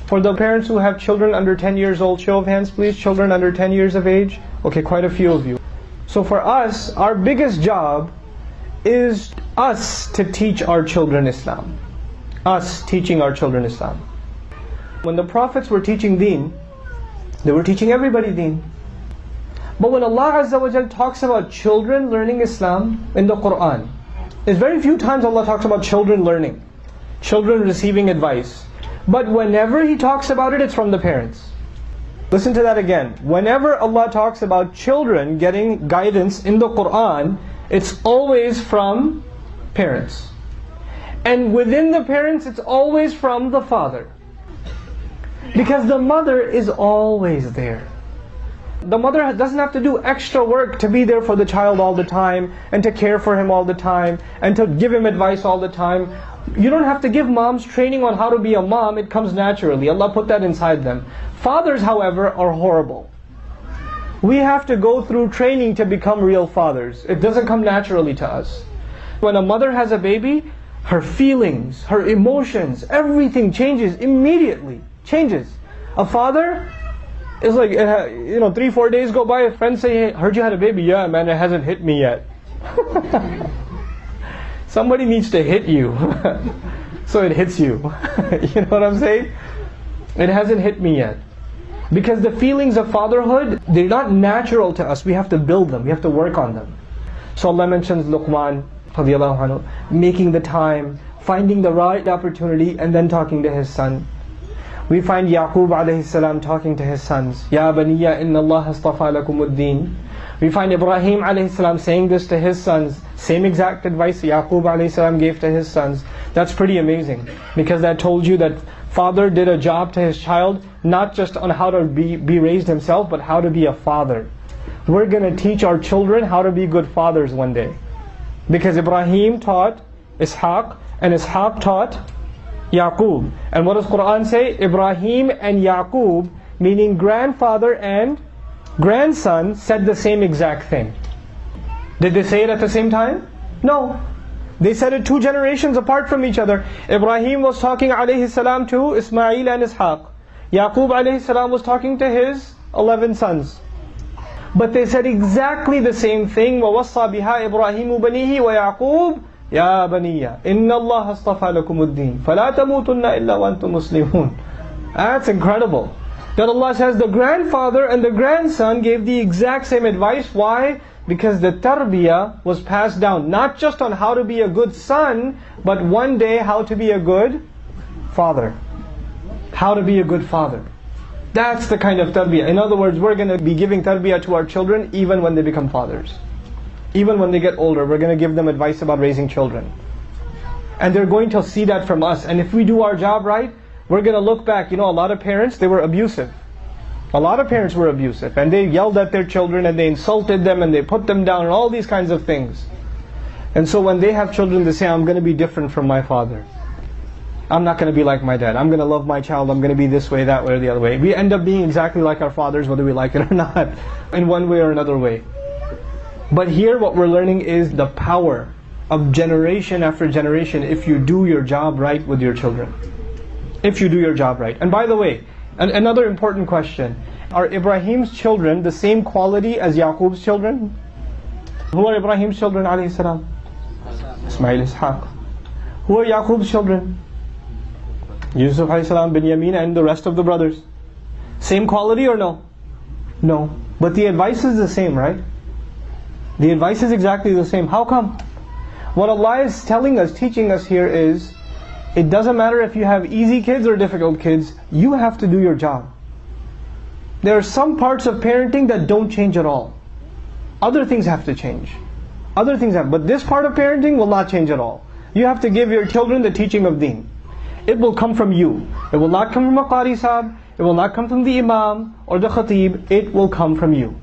For the parents who have children under 10 years old, show of hands please, children under 10 years of age. Okay, quite a few of you. So for us, our biggest job is us to teach our children Islam. Us teaching our children Islam. When the prophets were teaching deen, they were teaching everybody deen. But when Allah Azza wa Jal talks about children learning Islam in the Quran, there's very few times Allah talks about children learning, children receiving advice. But whenever He talks about it, it's from the parents. Listen to that again. Whenever Allah talks about children getting guidance in the Quran, it's always from parents. And within the parents, it's always from the father. Because the mother is always there. The mother doesn't have to do extra work to be there for the child all the time, and to care for him all the time, and to give him advice all the time. You don't have to give moms training on how to be a mom, it comes naturally. Allah put that inside them. Fathers, however, are horrible. We have to go through training to become real fathers. It doesn't come naturally to us. When a mother has a baby, her feelings, her emotions, everything changes immediately. Changes. A father is like, 3-4 days go by, friends say, hey, heard you had a baby. Yeah man, it hasn't hit me yet. Somebody needs to hit you so it hits you. You know what I'm saying? It hasn't hit me yet. Because the feelings of fatherhood, they're not natural to us. We have to build them, we have to work on them. So Allah mentions Luqman radiyallahu anhu, making the time, finding the right opportunity, and then talking to his son. We find Yaqub alayhi salam talking to his sons. Ya baniya inna Allah astafa lakumuddin. We find Ibrahim alayhi salam saying this to his sons. Same exact advice Yaqub alayhi salam gave to his sons. That's pretty amazing. Because that told you that father did a job to his child, not just on how to be raised himself, but how to be a father. We're going to teach our children how to be good fathers one day. Because Ibrahim taught Ishaq, and Ishaq taught Yaqub. And what does Quran say? Ibrahim and Yaqub, meaning grandfather and grandson, said the same exact thing. Did they say it at the same time? No. They said it 2 generations apart from each other. Ibrahim was talking alayhi salam to Ismail and Ishaq. Yaqub alayhi salam was talking to his 11 sons. But they said exactly the same thing. وَوَصَّى بِهَا إِبْرَاهِيمُ بَنِيهِ وَيَعْقُوبُ يَا بَنِيَّ إِنَّ اللَّهَ اصْطَفَى لَكُمُ الدِّينَ فَلَا تَمُوتُنَّ إِلَّا وَأَنْتُمْ مُسْلِمُونَ. That's incredible. That Allah says the grandfather and the grandson gave the exact same advice. Why? Because the tarbiyah was passed down, not just on how to be a good son, but one day how to be a good father. How to be a good father. That's the kind of tarbiyah. In other words, we're going to be giving tarbiyah to our children even when they become fathers. Even when they get older, we're going to give them advice about raising children. And they're going to see that from us. And if we do our job right, we're going to look back. A lot of parents, they were abusive. A lot of parents were abusive. And they yelled at their children, and they insulted them, and they put them down, and all these kinds of things. And so when they have children, they say, I'm going to be different from my father. I'm not going to be like my dad. I'm going to love my child. I'm going to be this way, that way, or the other way. We end up being exactly like our fathers, whether we like it or not, in one way or another way. But here what we're learning is the power of generation after generation if you do your job right with your children. If you do your job right. And by the way, another important question. Are Ibrahim's children the same quality as Yaqub's children? Who are Ibrahim's children alayhi salam? Ismail, Ishaq. Who are Yaqub's children? Yusuf alayhi salam, Binyamin, and the rest of the brothers. Same quality or no? No. But the advice is the same, right? The advice is exactly the same. How come? What Allah is telling us, teaching us here is, it doesn't matter if you have easy kids or difficult kids, you have to do your job. There are some parts of parenting that don't change at all. Other things have to change. Other things have, but this part of parenting will not change at all. You have to give your children the teaching of deen. It will come from you. It will not come from a qari sahib. It will not come from the imam or the khatib. It will come from you.